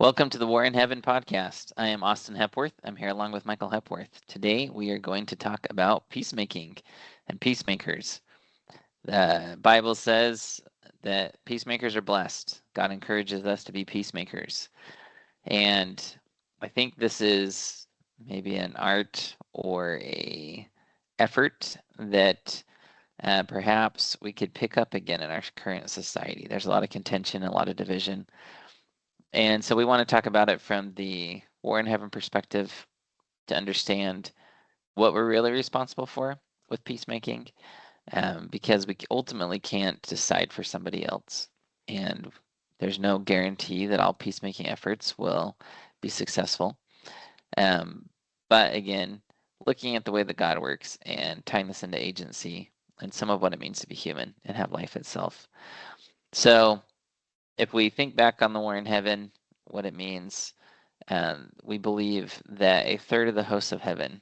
Welcome to the War in Heaven podcast. I am Austin Hepworth. I'm here along with Michael Hepworth. Today we are going to talk about peacemaking and peacemakers. The Bible says that peacemakers are blessed. God encourages us to be peacemakers. And I think this is maybe an art or a effort that perhaps we could pick up again in our current society. There's a lot of contention, a lot of division. And so we want to talk about it from the War in Heaven perspective to understand what we're really responsible for with peacemaking, because we ultimately can't decide for somebody else. And there's no guarantee that all peacemaking efforts will be successful. But again, looking at the way that God works and tying this into agency and some of what it means to be human and have life itself. So if we think back on the War in Heaven, what it means, we believe that a third of the hosts of heaven,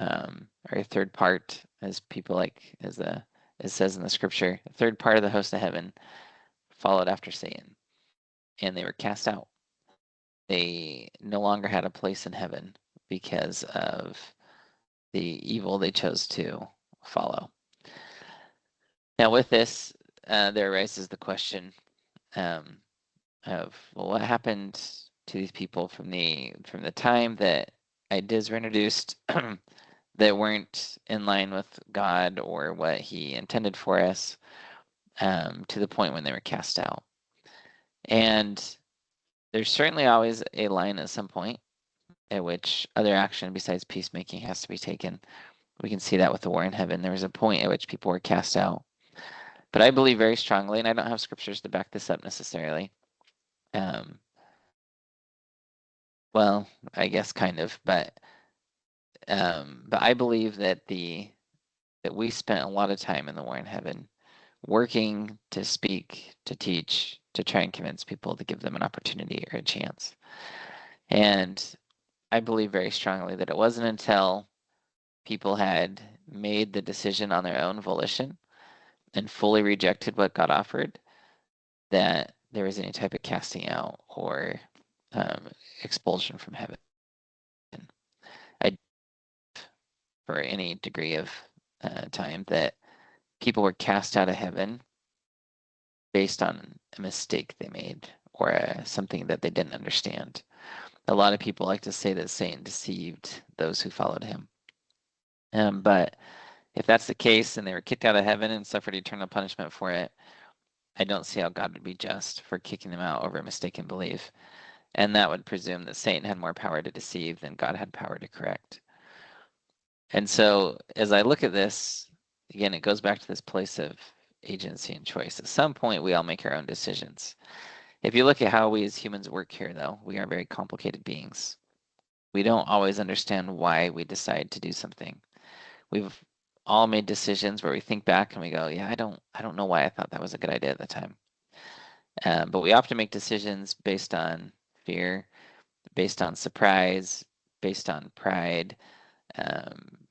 or a third part, as people like, it says in the scripture, a third part of the host of heaven followed after Satan, and they were cast out. They no longer had a place in heaven because of the evil they chose to follow. Now, with this, there arises the question of, well, what happened to these people from the time that ideas were introduced that weren't in line with God or what He intended for us, to the point when they were cast out. And there's certainly always a line at some point at which other action besides peacemaking has to be taken. We can see that with the War in Heaven. There was a point at which people were cast out. But I believe very strongly, and I don't have scriptures to back this up necessarily. Well, I guess kind of, but I believe that that we spent a lot of time in the War in Heaven working to speak, to teach, to try and convince people to give them an opportunity or a chance. And I believe very strongly that it wasn't until people had made the decision on their own volition and fully rejected what God offered that there was any type of casting out or expulsion from heaven. I, for any degree of time, that people were cast out of heaven based on a mistake they made or something that they didn't understand. A lot of people like to say that Satan deceived those who followed him. But if that's the case and they were kicked out of heaven and suffered eternal punishment for it, I don't see how God would be just for kicking them out over a mistaken belief. And that would presume that Satan had more power to deceive than God had power to correct. And so as I look at this, again, it goes back to this place of agency and choice. At some point, we all make our own decisions. If you look at how we as humans work here, though, we are very complicated beings. We don't always understand why we decide to do something. We've all made decisions where we think back and we go, yeah, I don't know why I thought that was a good idea at the time. But we often make decisions based on fear, based on surprise, based on pride,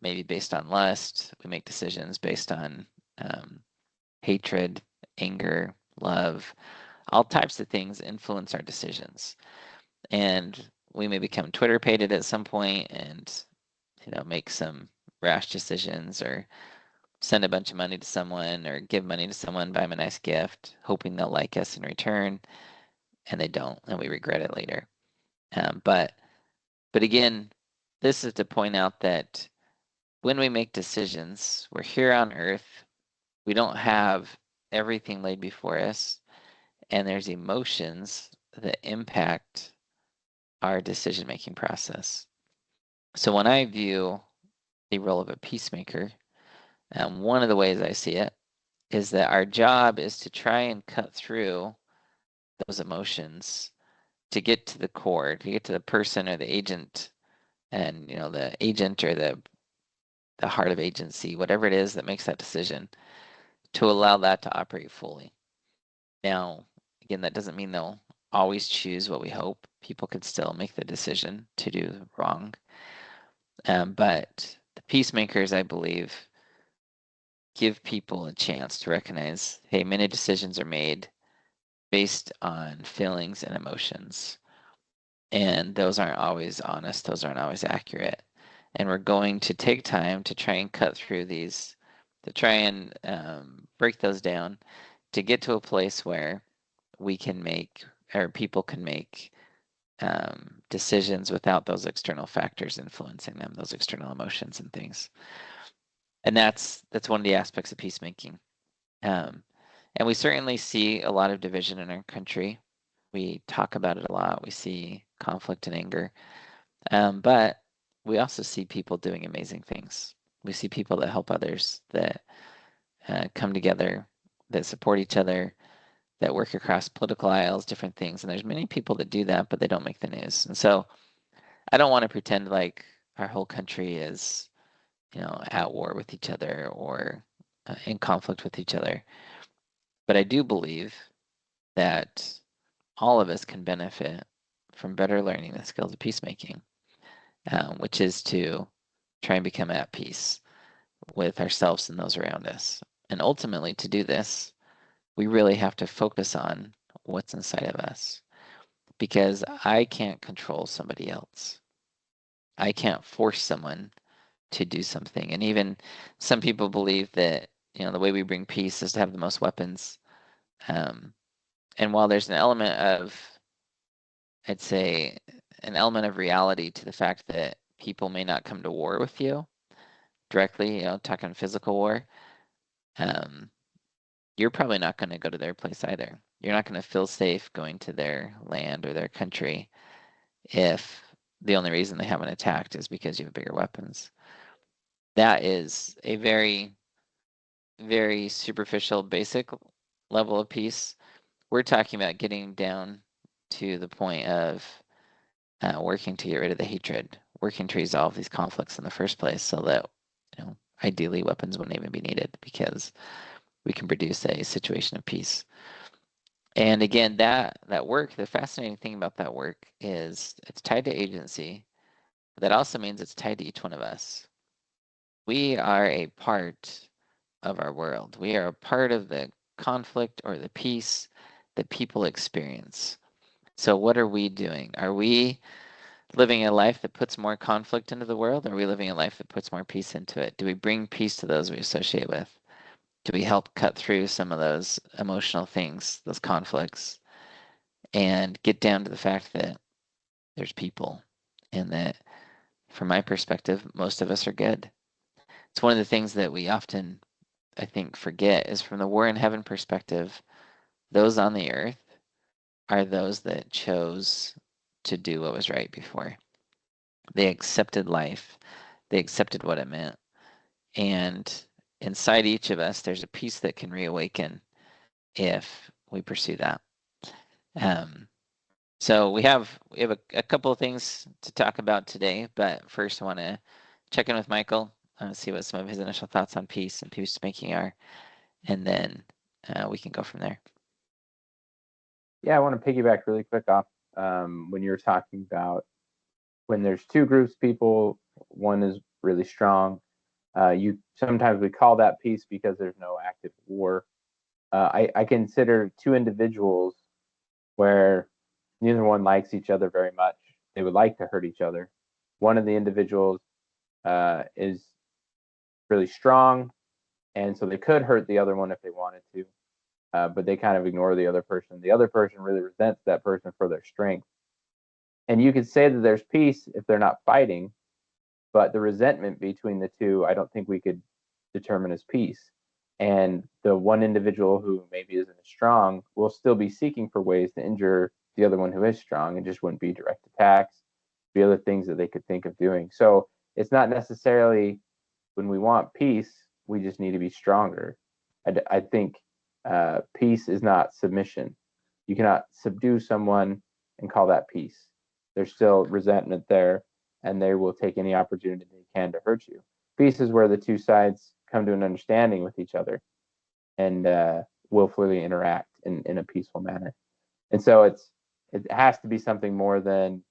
maybe based on lust. We make decisions based on hatred, anger, love. All types of things influence our decisions. And we may become Twitter pated at some point and, make some rash decisions or send a bunch of money to someone or give money to someone, buy them a nice gift, hoping they'll like us in return. And they don't, and we regret it later. But again, this is to point out that when we make decisions, we're here on earth. We don't have everything laid before us, and there's emotions that impact our decision-making process. So when I view the role of a peacemaker, one of the ways I see it is that our job is to try and cut through those emotions to get to the core, to get to the person or the agent, and the agent or the heart of agency, whatever it is that makes that decision, to allow that to operate fully. Now, again, that doesn't mean they'll always choose what we hope. People could still make the decision to do wrong. But the peacemakers, I believe, give people a chance to recognize, hey, many decisions are made based on feelings and emotions. And those aren't always honest, those aren't always accurate. And we're going to take time to try and cut through these, to try and break those down, to get to a place where we can make, or people can make decisions without those external factors influencing them, those external emotions and things. And that's one of the aspects of peacemaking. And we certainly see a lot of division in our country. We talk about it a lot. We see conflict and anger. But we also see people doing amazing things. We see people that help others, that come together, that support each other, that work across political aisles, different things. And there's many people that do that, but they don't make the news. And so I don't want to pretend like our whole country is, at war with each other or in conflict with each other. But I do believe that all of us can benefit from better learning the skills of peacemaking, which is to try and become at peace with ourselves and those around us. And ultimately, to do this, we really have to focus on what's inside of us, because I can't control somebody else. I can't force someone to do something. And even some people believe that, the way we bring peace is to have the most weapons. And while there's an element of, I'd say, an element of reality to the fact that people may not come to war with you directly, talking physical war, um, you're probably not going to go to their place either. You're not going to feel safe going to their land or their country if the only reason they haven't attacked is because you have bigger weapons. That is a very, very superficial, basic level of peace. We're talking about getting down to the point of working to get rid of the hatred, working to resolve these conflicts in the first place so that, ideally weapons wouldn't even be needed because we can produce a situation of peace. And again, that work, the fascinating thing about that work is it's tied to agency. But that also means it's tied to each one of us. We are a part of our world. We are a part of the conflict or the peace that people experience. So what are we doing? Are we living a life that puts more conflict into the world? Or are we living a life that puts more peace into it? Do we bring peace to those we associate with? Do we help cut through some of those emotional things, those conflicts, and get down to the fact that there's people and that, from my perspective, most of us are good? It's one of the things that we often, I think, forget is from the war in heaven perspective, those on the earth are those that chose to do what was right before. They accepted life. They accepted what it meant. And inside each of us, there's a peace that can reawaken if we pursue that. Um, so we have a couple of things to talk about today, but first I want to check in with Michael, see what some of his initial thoughts on peace and peacemaking are, and then we can go from there. Yeah, I want to piggyback really quick off when you were talking about when there's two groups of people, one is really strong. You sometimes we call that peace because there's no active war. I consider two individuals where neither one likes each other very much. They would like to hurt each other. One of the individuals is really strong, and so they could hurt the other one if they wanted to, but they kind of ignore the other person. The other person really resents that person for their strength. And you could say that there's peace if they're not fighting, but the resentment between the two, I don't think we could determine as peace. And the one individual who maybe isn't as strong will still be seeking for ways to injure the other one who is strong. And just wouldn't be direct attacks, be other things that they could think of doing. So it's not necessarily when we want peace, we just need to be stronger. I think peace is not submission. You cannot subdue someone and call that peace. There's still resentment there, and they will take any opportunity they can to hurt you. Peace is where the two sides come to an understanding with each other and willfully interact in a peaceful manner. And so it has to be something more than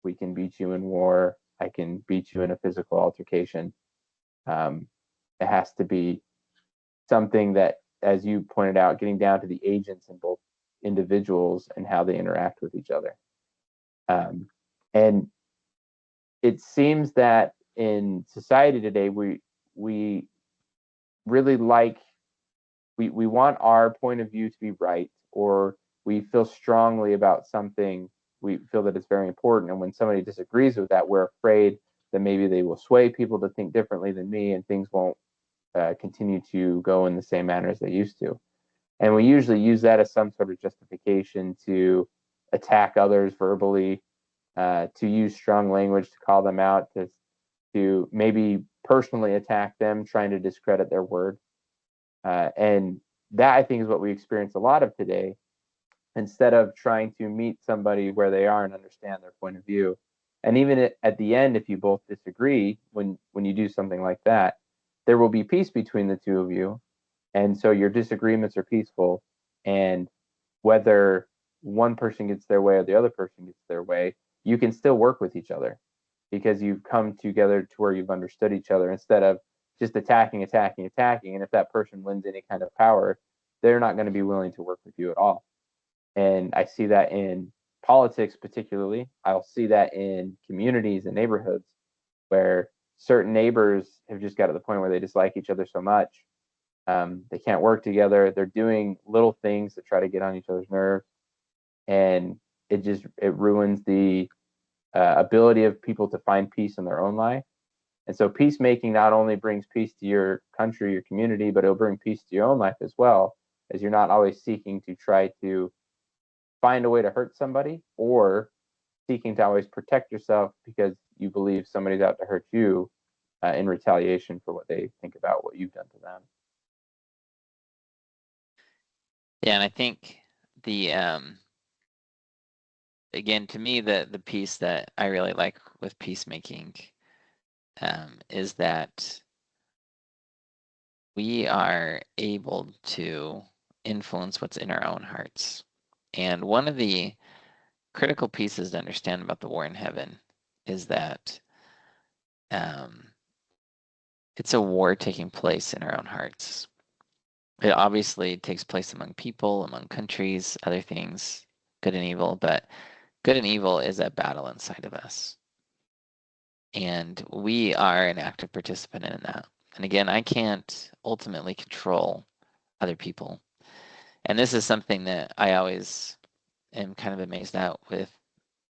we can beat you in war. I can beat you in a physical altercation. Um, it has to be something that, as you pointed out, getting down to the agents in both individuals and how they interact with each other. And it seems that in society today, we really like we want our point of view to be right, or we feel strongly about something. We feel that it's very important, and when somebody disagrees with that, we're afraid that maybe they will sway people to think differently than me, and things won't continue to go in the same manner as they used to. And we usually use that as some sort of justification to attack others verbally, to use strong language to call them out, to maybe personally attack them, trying to discredit their word. And that, I think, is what we experience a lot of today. Instead of trying to meet somebody where they are and understand their point of view, and even at the end, if you both disagree, when you do something like that, there will be peace between the two of you, and so your disagreements are peaceful. And whether one person gets their way or the other person gets their way, you can still work with each other because you've come together to where you've understood each other instead of just attacking, attacking, attacking. And if that person wins any kind of power, they're not going to be willing to work with you at all. And I see that in politics, particularly. I'll see that in communities and neighborhoods where certain neighbors have just got to the point where they dislike each other so much. They can't work together. They're doing little things to try to get on each other's nerves, and it ruins the ability of people to find peace in their own life. And so peacemaking not only brings peace to your country, your community, but it'll bring peace to your own life as well, as you're not always seeking to try to find a way to hurt somebody, or seeking to always protect yourself because you believe somebody's out to hurt you in retaliation for what they think about what you've done to them. Yeah, and I think the again, to me, the piece that I really like with peacemaking is that we are able to influence what's in our own hearts. And one of the critical pieces to understand about the war in heaven is that um, it's a war taking place in our own hearts. It obviously takes place among people, among countries, other things, good and evil, but good and evil is a battle inside of us. And we are an active participant in that. And again, I can't ultimately control other people. And this is something that I always am kind of amazed at with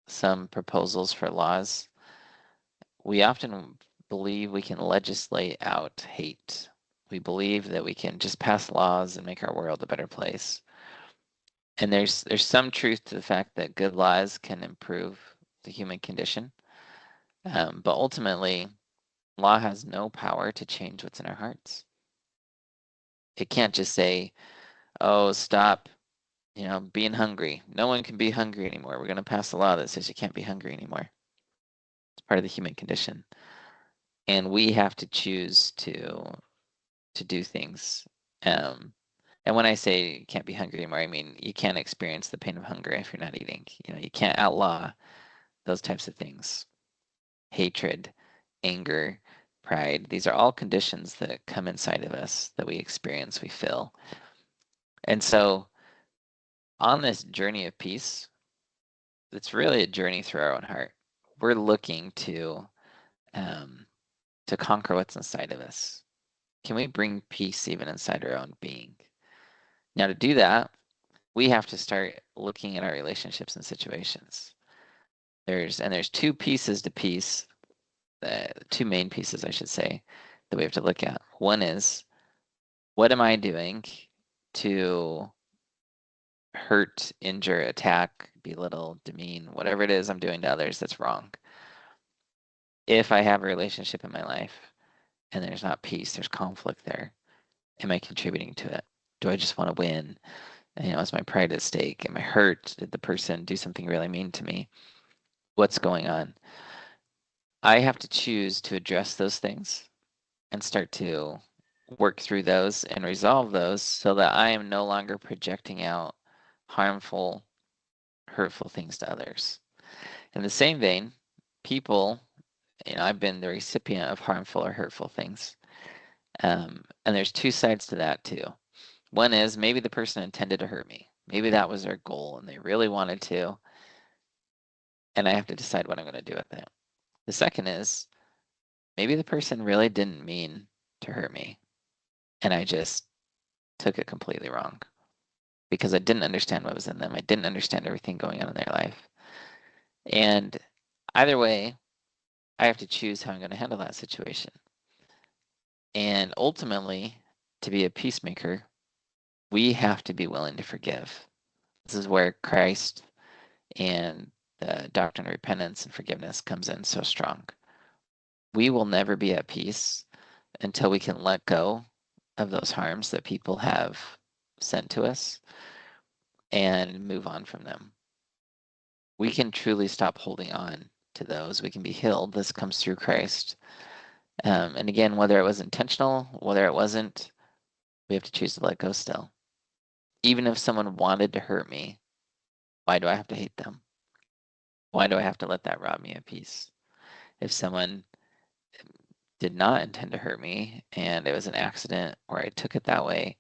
some proposals for laws. We often believe we can legislate out hate. We believe that we can just pass laws and make our world a better place. And there's some truth to the fact that good laws can improve the human condition. But ultimately, law has no power to change what's in our hearts. It can't just say, oh, stop, being hungry. No one can be hungry anymore. We're going to pass a law that says you can't be hungry anymore. It's part of the human condition. And we have to choose to do things. And when I say you can't be hungry anymore, I mean you can't experience the pain of hunger if you're not eating. You can't outlaw those types of things. Hatred, anger, pride. These are all conditions that come inside of us that we experience, we feel. And so on this journey of peace, it's really a journey through our own heart. We're looking to conquer what's inside of us. Can we bring peace even inside our own being? Now, to do that, we have to start looking at our relationships and situations. There's two pieces to peace, two main pieces, I should say, that we have to look at. One is, what am I doing to hurt, injure, attack, belittle, demean, whatever it is I'm doing to others that's wrong? If I have a relationship in my life and there's not peace, there's conflict there, am I contributing to it? Do I just want to win? Is my pride at stake? Am I hurt? Did the person do something really mean to me? What's going on? I have to choose to address those things and start to work through those and resolve those so that I am no longer projecting out harmful, hurtful things to others. In the same vein, people, I've been the recipient of harmful or hurtful things. And there's two sides to that too. One is maybe the person intended to hurt me. Maybe that was their goal and they really wanted to. and I have to decide what I'm going to do with it. The second is maybe the person really didn't mean to hurt me, and I just took it completely wrong because I didn't understand what was in them. I didn't understand everything going on in their life. And either way, I have to choose how I'm going to handle that situation. And ultimately, to be a peacemaker, we have to be willing to forgive. This is where Christ and the doctrine of repentance and forgiveness comes in so strong. We will never be at peace until we can let go of those harms that people have sent to us and move on from them. We can truly stop holding on to those. We can be healed. This comes through Christ. And again, whether it was intentional, whether it wasn't, we have to choose to let go still. Even if someone wanted to hurt me, why do I have to hate them? Why do I have to let that rob me of peace? If someone did not intend to hurt me and it was an accident or I took it that way,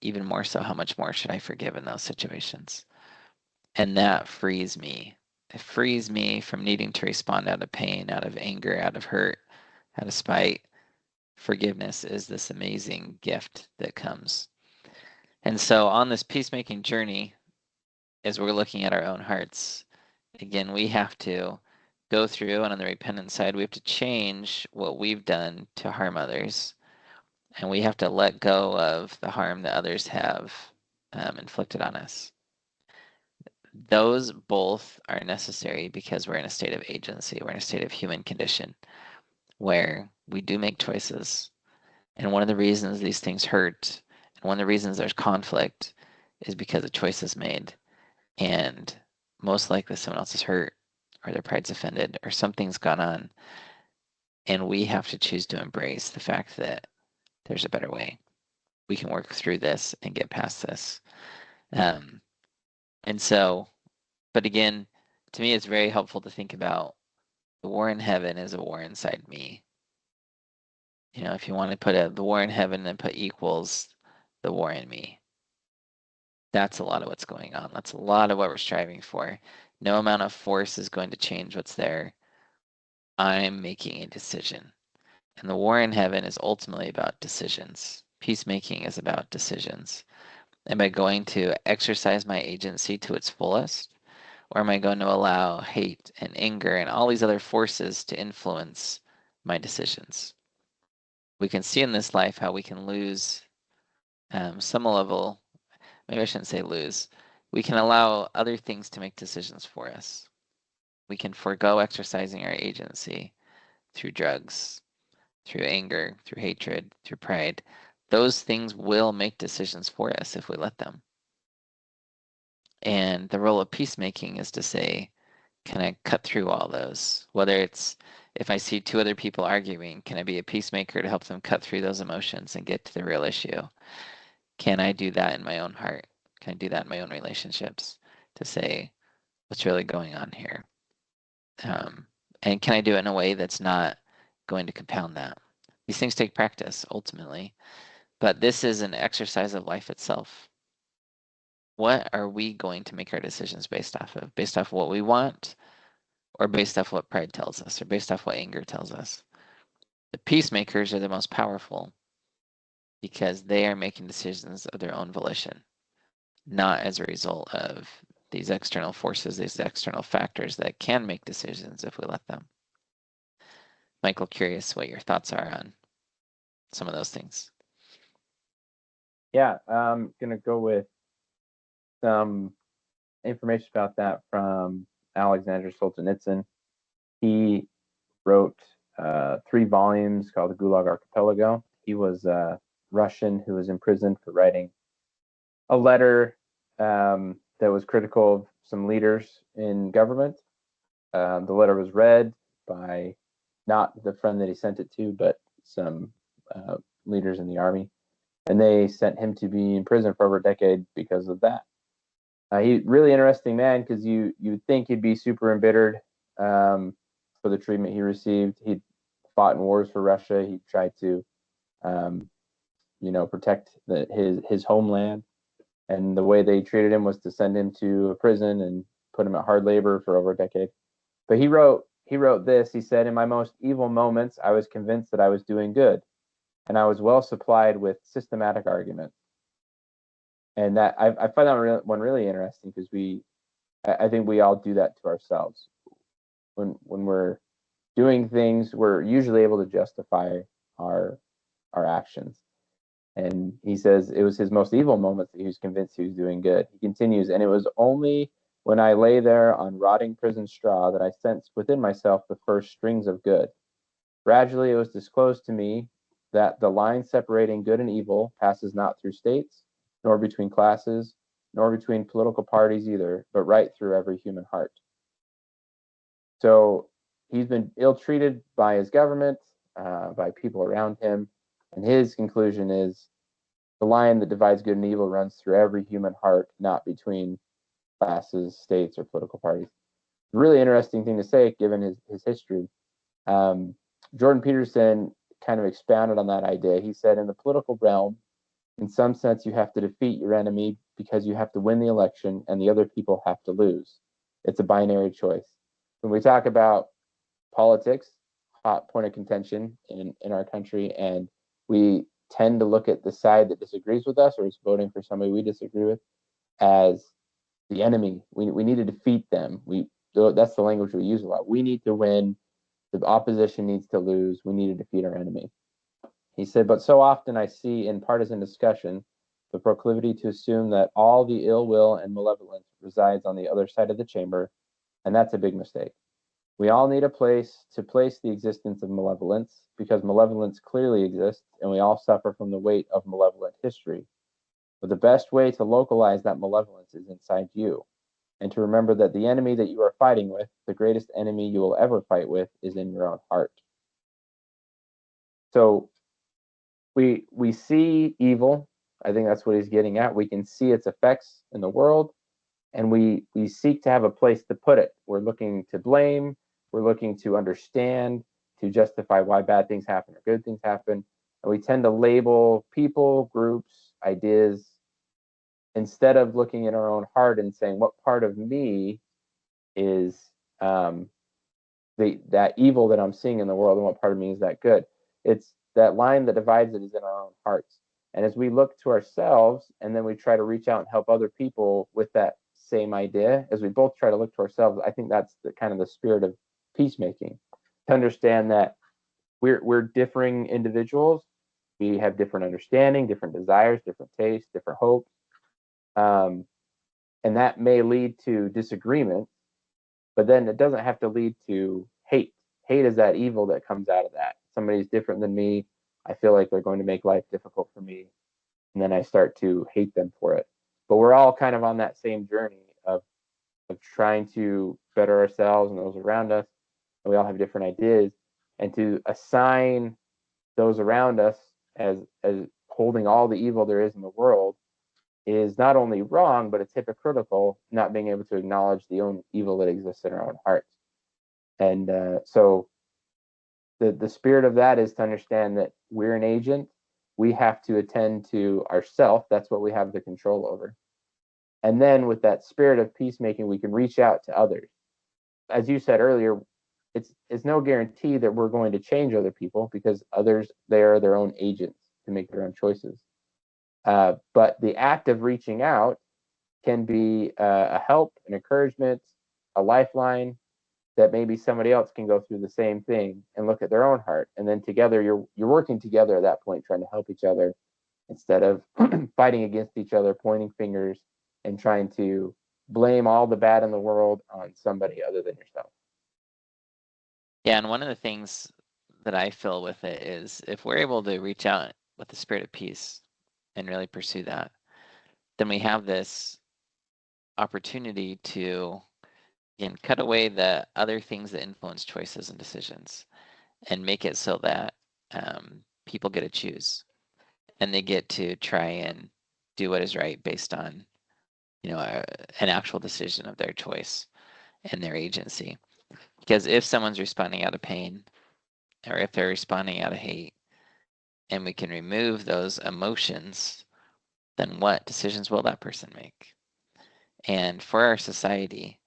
even more so, how much more should I forgive in those situations? And that frees me. It frees me from needing to respond out of pain, out of anger, out of hurt, out of spite. Forgiveness is this amazing gift that comes. And so on this peacemaking journey, as we're looking at our own hearts, again, we have to go through, and on the repentant side, we have to change what we've done to harm others. And we have to let go of the harm that others have inflicted on us. Those both are necessary because we're in a state of agency. We're in a state of human condition where we do make choices. And one of the reasons these things hurt, and one of the reasons there's conflict, is because a choice is made. And most likely someone else is hurt, or their pride's offended, or something's gone on. And we have to choose to embrace the fact that there's a better way. We can work through this and get past this. And so, but again, to me, it's very helpful to think about the war in heaven is a war inside me. You know, if you want to put the war in heaven and put equals the war in me, that's a lot of what's going on. That's a lot of what we're striving for. No amount of force is going to change what's there. I'm making a decision. And the war in heaven is ultimately about decisions. Peacemaking is about decisions. Am I going to exercise my agency to its fullest? Or am I going to allow hate and anger and all these other forces to influence my decisions? We can see in this life how we can lose some level, maybe I shouldn't say lose. We can allow other things to make decisions for us. We can forego exercising our agency through drugs, through anger, through hatred, through pride. Those things will make decisions for us if we let them. And the role of peacemaking is to say, can I cut through all those? Whether it's if I see two other people arguing, can I be a peacemaker to help them cut through those emotions and get to the real issue? Can I do that in my own heart? Can I do that in my own relationships to say what's really going on here? And can I do it in a way that's not going to compound that? These things take practice ultimately, but this is an exercise of life itself. What are we going to make our decisions based off of? Based off what we want, or based off what pride tells us, or based off what anger tells us? The peacemakers are the most powerful because they are making decisions of their own volition, not as a result of these external forces, these external factors that can make decisions if we let them. Michael, curious what your thoughts are on some of those things. Yeah, I'm gonna go with some information about that from Alexander Solzhenitsyn. He wrote 3 volumes called the Gulag Archipelago. He was a Russian who was imprisoned for writing a letter that was critical of some leaders in government. The letter was read by not the friend that he sent it to, but some leaders in the army, and they sent him to be in prison for over a decade because of that. He really interesting man because you'd think he'd be super embittered for the treatment he received. He'd fought in wars for Russia. He tried to um, protect his homeland, and the way they treated him was to send him to a prison and put him at hard labor for over a decade. But he wrote this. He said, "In my most evil moments, I was convinced that I was doing good, and I was well supplied with systematic arguments." And that I find that one really interesting because I think we all do that to ourselves. When we're doing things, we're usually able to justify our actions. And he says it was his most evil moments that he was convinced he was doing good. He continues, "And it was only when I lay there on rotting prison straw that I sensed within myself the first strings of good. Gradually, it was disclosed to me that the line separating good and evil passes not through states, nor between classes, nor between political parties either, but right through every human heart." So he's been ill-treated by his government, by people around him, and his conclusion is the line that divides good and evil runs through every human heart, not between classes, states, or political parties. Really interesting thing to say, given his history. Um, Jordan Peterson kind of expounded on that idea. He said, "In the political realm, in some sense, you have to defeat your enemy because you have to win the election and the other people have to lose. It's a binary choice." When we talk about politics, hot point of contention in our country, and we tend to look at the side that disagrees with us or is voting for somebody we disagree with as the enemy. We need to defeat them. That's the language we use a lot. We need to win. The opposition needs to lose. We need to defeat our enemy. He said, "But so often I see in partisan discussion the proclivity to assume that all the ill will and malevolence resides on the other side of the chamber, and that's a big mistake. We all need a place to place the existence of malevolence, because malevolence clearly exists, and we all suffer from the weight of malevolent history. But the best way to localize that malevolence is inside you, and to remember that the enemy that you are fighting with, the greatest enemy you will ever fight with, is in your own heart." So we see evil. I think that's what he's getting at. We can see its effects in the world, and we seek to have a place to put it. We're looking to blame, we're looking to understand, to justify why bad things happen or good things happen. And we tend to label people, groups, ideas, instead of looking at our own heart and saying, what part of me is that evil that I'm seeing in the world, and what part of me is that good? It's that line that divides it is in our own hearts. And as we look to ourselves and then we try to reach out and help other people with that same idea, as we both try to look to ourselves, I think that's the kind of the spirit of peacemaking. To understand that we're differing individuals, we have different understanding, different desires, different tastes, different hopes, and that may lead to disagreement, but then it doesn't have to lead to hate. Hate is that evil that comes out of that. Somebody's different than me. I feel like they're going to make life difficult for me. And then I start to hate them for it. But we're all kind of on that same journey of trying to better ourselves and those around us. And we all have different ideas. And to assign those around us as holding all the evil there is in the world is not only wrong, but it's hypocritical, not being able to acknowledge the own evil that exists in our own hearts. And so the spirit of that is to understand that we're an agent. We have to attend to ourself. That's what we have the control over. And then with that spirit of peacemaking, we can reach out to others. As you said earlier, it's no guarantee that we're going to change other people, because others, they are their own agents to make their own choices. But the act of reaching out can be a help, an encouragement, a lifeline, that maybe somebody else can go through the same thing and look at their own heart. And then together, you're working together at that point, trying to help each other instead of fighting against each other, pointing fingers, and trying to blame all the bad in the world on somebody other than yourself. Yeah, and one of the things that I feel with it is if we're able to reach out with the spirit of peace and really pursue that, then we have this opportunity to, again, cut away the other things that influence choices and decisions and make it so that people get to choose and they get to try and do what is right based on, an actual decision of their choice and their agency. Because if someone's responding out of pain, or if they're responding out of hate, and we can remove those emotions, then what decisions will that person make? And for our society,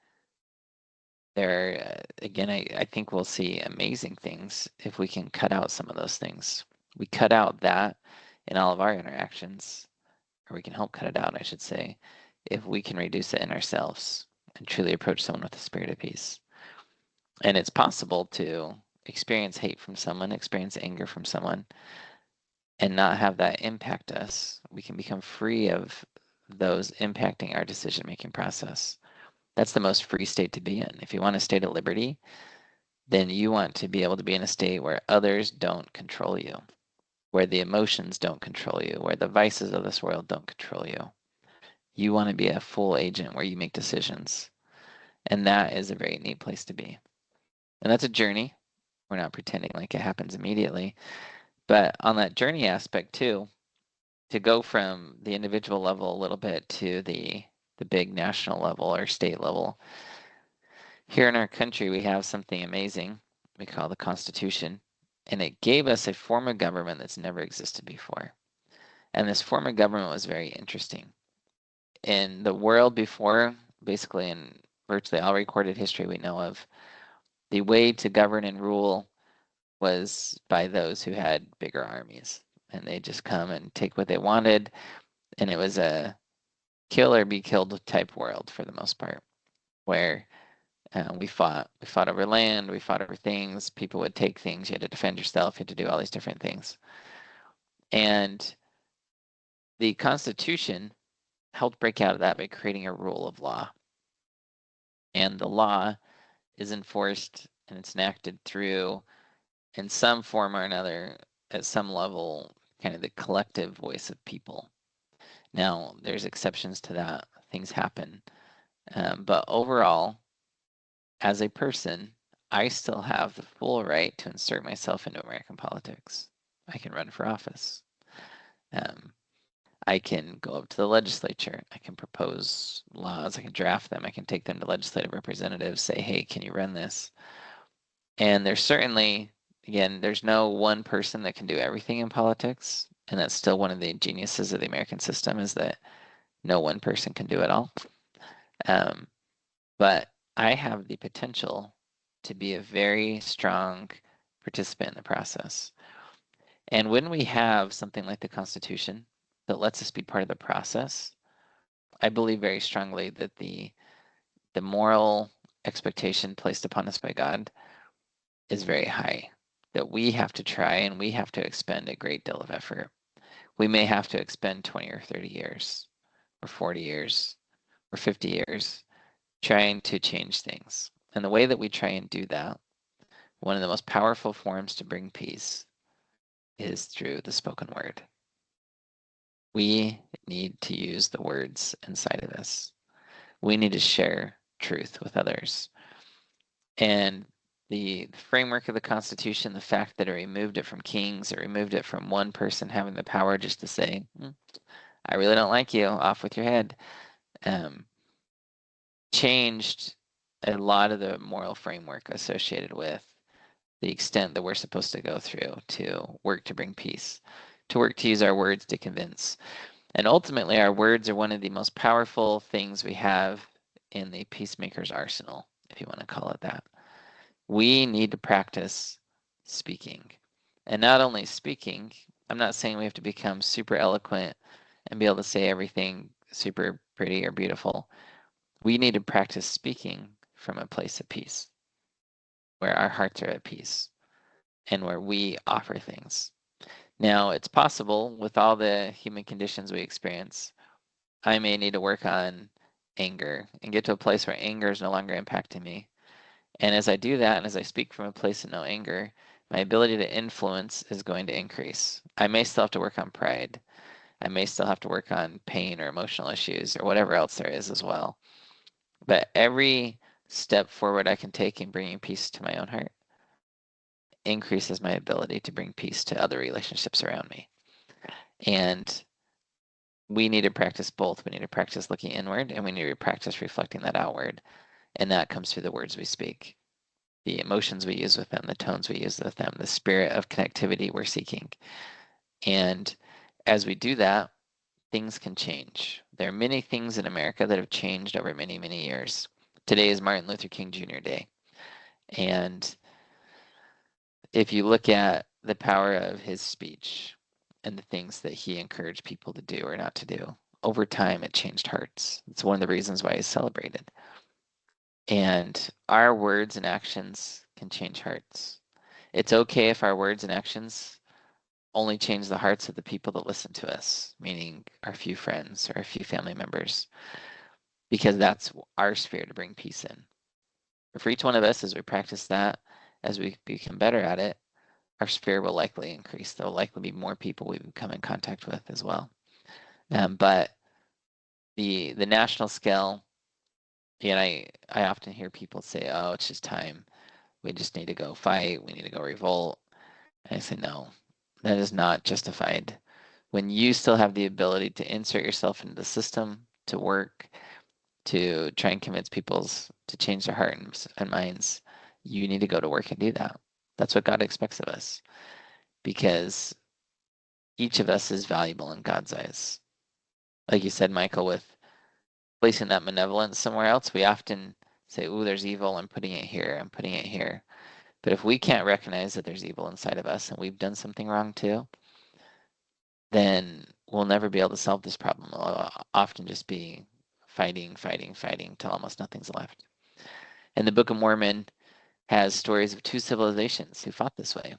again, I think we'll see amazing things if we can cut out some of those things. We cut out that in all of our interactions, or we can help cut it out, I should say, if we can reduce it in ourselves and truly approach someone with a spirit of peace. And it's possible to experience hate from someone, experience anger from someone, and not have that impact us. We can become free of those impacting our decision-making process. That's the most free state to be in. If you want a state of liberty, then you want to be able to be in a state where others don't control you, where the emotions don't control you, where the vices of this world don't control you. You want to be a full agent where you make decisions. And that is a very neat place to be. And that's a journey. We're not pretending like it happens immediately. But on that journey aspect too, to go from the individual level a little bit to the big national level or state level, here in our country, we have something amazing we call the Constitution, and it gave us a form of government that's never existed before. And this form of government was very interesting. In the world before, basically in virtually all recorded history we know of, the way to govern and rule was by those who had bigger armies. And they just come and take what they wanted, and it was a kill or be killed type world for the most part, where we fought over land, we fought over things, people would take things, you had to defend yourself, you had to do all these different things. And the Constitution helped break out of that by creating a rule of law. And the law is enforced and it's enacted through, in some form or another, at some level, kind of the collective voice of people. Now, there's exceptions to that, things happen. But overall, as a person, I still have the full right to insert myself into American politics. I can run for office. Um, I can go up to the legislature. I can propose laws. I can draft them. I can take them to legislative representatives, say, hey, can you run this? And there's certainly, again, there's no one person that can do everything in politics. And that's still one of the geniuses of the American system, is that no one person can do it all. But I have the potential to be a very strong participant in the process. And when we have something like the Constitution that lets us be part of the process, I believe very strongly that the moral expectation placed upon us by God is very high, that we have to try and we have to expend a great deal of effort. We may have to expend 20 or 30 years or 40 years or 50 years trying to change things. And the way that we try and do that, one of the most powerful forms to bring peace is through the spoken word. We need to use the words inside of us. We need to share truth with others. And the framework of the Constitution, the fact that it removed it from kings, it removed it from one person having the power just to say, I really don't like you, off with your head, changed a lot of the moral framework associated with the extent that we're supposed to go through to work to bring peace, to work to use our words to convince. And ultimately, our words are one of the most powerful things we have in the peacemaker's arsenal, if you want to call it that. We need to practice speaking. And not only speaking, I'm not saying we have to become super eloquent and be able to say everything super pretty or beautiful. We need to practice speaking from a place of peace, where our hearts are at peace and where we offer things. Now, it's possible with all the human conditions we experience, I may need to work on anger and get to a place where anger is no longer impacting me. And as I do that, and as I speak from a place of no anger, my ability to influence is going to increase. I may still have to work on pride. I may still have to work on pain or emotional issues or whatever else there is as well. But every step forward I can take in bringing peace to my own heart increases my ability to bring peace to other relationships around me. And we need to practice both. We need to practice looking inward, and we need to practice reflecting that outward. And that comes through the words we speak, the emotions we use with them, the tones we use with them, the spirit of connectivity we're seeking. And as we do that, things can change. There are many things in America that have changed over many, many years. Today is Martin Luther King Jr. Day. And if you look at the power of his speech and the things that he encouraged people to do or not to do, over time it changed hearts. It's one of the reasons why he's celebrated. And our words and actions can change hearts. It's okay if our words and actions only change the hearts of the people that listen to us, meaning our few friends or our few family members, because that's our sphere to bring peace in. But for each one of us, as we practice that, as we become better at it, our sphere will likely increase. There will likely be more people we come in contact with as well. But the national scale, and I often hear people say, "Oh, it's just time. We just need to go fight. We need to go revolt." And I say, no, that is not justified. When you still have the ability to insert yourself into the system, to work, to try and convince people to change their hearts and minds, you need to go to work and do that. That's what God expects of us, because each of us is valuable in God's eyes. Like you said, Michael, with placing that malevolence somewhere else, we often say, "Ooh, there's evil. I'm putting it here. I'm putting it here." But if we can't recognize that there's evil inside of us and we've done something wrong too, then we'll never be able to solve this problem. It'll often just be fighting, fighting, fighting till almost nothing's left. And the Book of Mormon has stories of two civilizations who fought this way.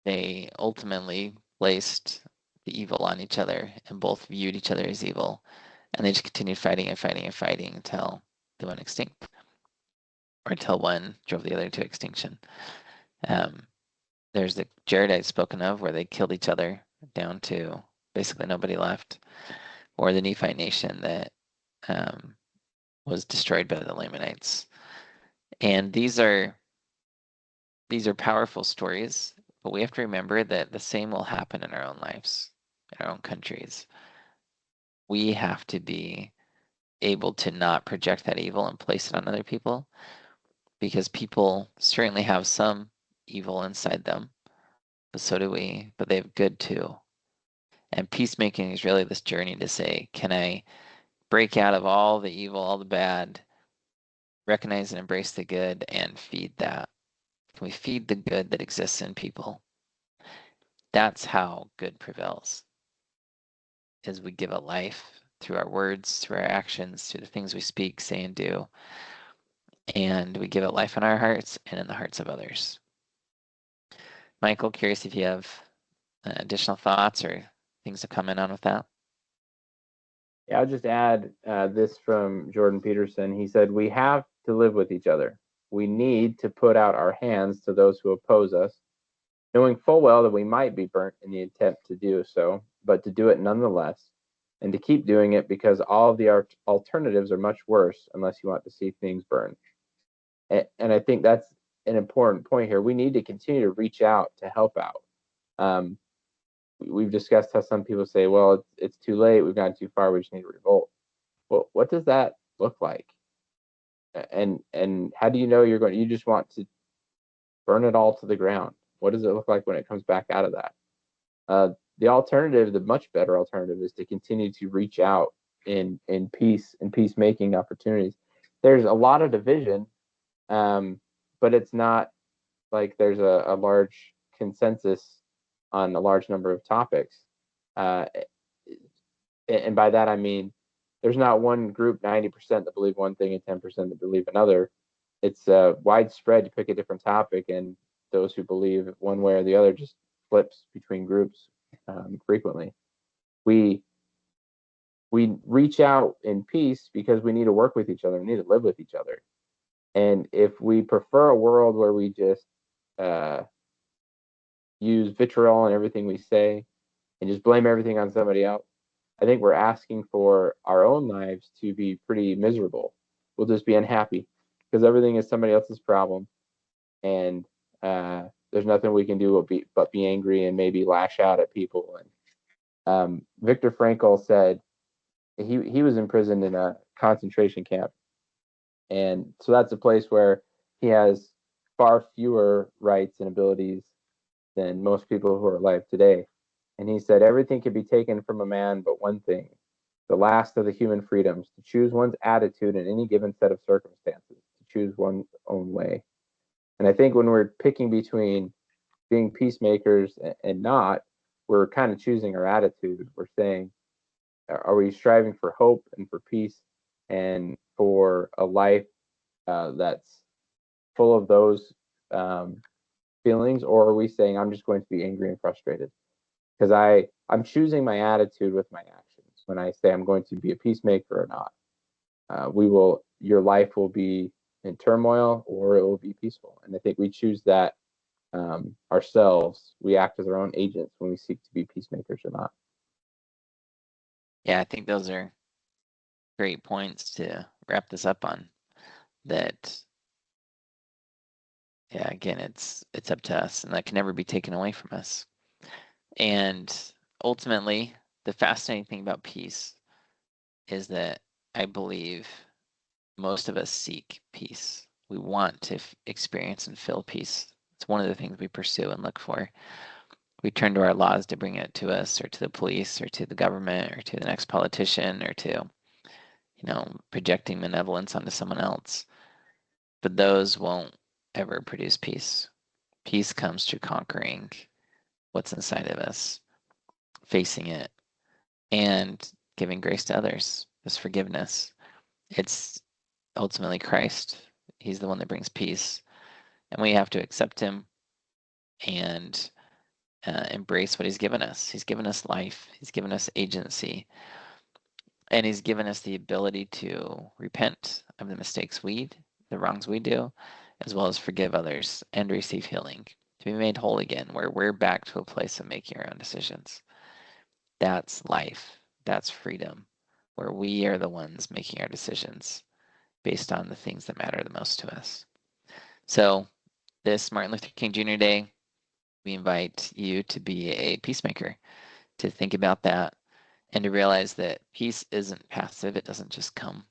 They ultimately placed the evil on each other and both viewed each other as evil. And they just continued fighting and fighting and fighting until they went extinct, or until one drove the other to extinction. Um, there's the Jaredites spoken of, where they killed each other down to basically nobody left, or the Nephite nation that was destroyed by the Lamanites. And these are powerful stories, but we have to remember that the same will happen in our own lives, in our own countries. We have to be able to not project that evil and place it on other people, because people certainly have some evil inside them, but so do we, but they have good too. And peacemaking is really this journey to say, can I break out of all the evil, all the bad, recognize and embrace the good, and feed that? Can we feed the good that exists in people? That's how good prevails, is we give it life through our words, through our actions, through the things we speak, say, and do. And we give it life in our hearts and in the hearts of others. Michael, curious if you have additional thoughts or things to comment on with that? Yeah, I'll just add this from Jordan Peterson. He said, "We have to live with each other. We need to put out our hands to those who oppose us, knowing full well that we might be burnt in the attempt to do so, but to do it nonetheless, and to keep doing it because all of the alternatives are much worse unless you want to see things burn." And I think that's an important point here. We need to continue to reach out to help out. We've discussed how some people say, well, it's too late. We've gone too far. We just need to revolt. Well, what does that look like? And how do you know you're going? You just want to burn it all to the ground. What does it look like when it comes back out of that? The alternative, the much better alternative, is to continue to reach out in peace and peacemaking opportunities. There's a lot of division, but it's not like there's a large consensus on a large number of topics. Uh, and by that I mean there's not one group 90% that believe one thing and 10% that believe another. It's widespread. You pick a different topic, and those who believe one way or the other just flips between groups frequently. We we reach out in peace because we need to work with each other. We need to live with each other. And if we prefer a world where we just uh, use vitriol in everything we say and just blame everything on somebody else, I think we're asking for our own lives to be pretty miserable. We'll just be unhappy because everything is somebody else's problem, and there's nothing we can do but be angry and maybe lash out at people. And Viktor Frankl said he was imprisoned in a concentration camp, and so that's a place where he has far fewer rights and abilities than most people who are alive today. And he said everything can be taken from a man but one thing, the last of the human freedoms, to choose one's attitude in any given set of circumstances, to choose one's own way. And I think when we're picking between being peacemakers and not, we're kind of choosing our attitude. We're saying, are we striving for hope and for peace and for a life that's full of those feelings, or are we saying I'm just going to be angry and frustrated? Because I'm choosing my attitude with my actions when I say I'm going to be a peacemaker or not. Your life will be in turmoil or it will be peaceful, and I think we choose that ourselves. We act as our own agents when we seek to be peacemakers or not. Yeah, I think those are great points to wrap this up on. That, yeah, again, it's up to us, and that can never be taken away from us. And ultimately, the fascinating thing about peace is that I believe most of us seek peace. We want to experience and feel peace. It's one of the things we pursue and look for. We turn to our laws to bring it to us, or to the police, or to the government, or to the next politician, or to, projecting benevolence onto someone else. But those won't ever produce peace. Peace comes through conquering what's inside of us, facing it, and giving grace to others. This forgiveness. It's ultimately Christ. He's the one that brings peace. And we have to accept him and embrace what he's given us. He's given us life, he's given us agency, and he's given us the ability to repent of the mistakes the wrongs we do, as well as forgive others and receive healing, to be made whole again, where we're back to a place of making our own decisions. That's life. That's freedom, where we are the ones making our decisions based on the things that matter the most to us. So, this Martin Luther King Jr. Day, we invite you to be a peacemaker, to think about that, and to realize that peace isn't passive. It doesn't just come.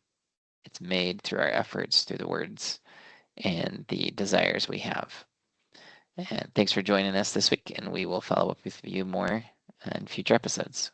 It's made through our efforts, through the words and the desires we have. And thanks for joining us this week, and we will follow up with you more in future episodes.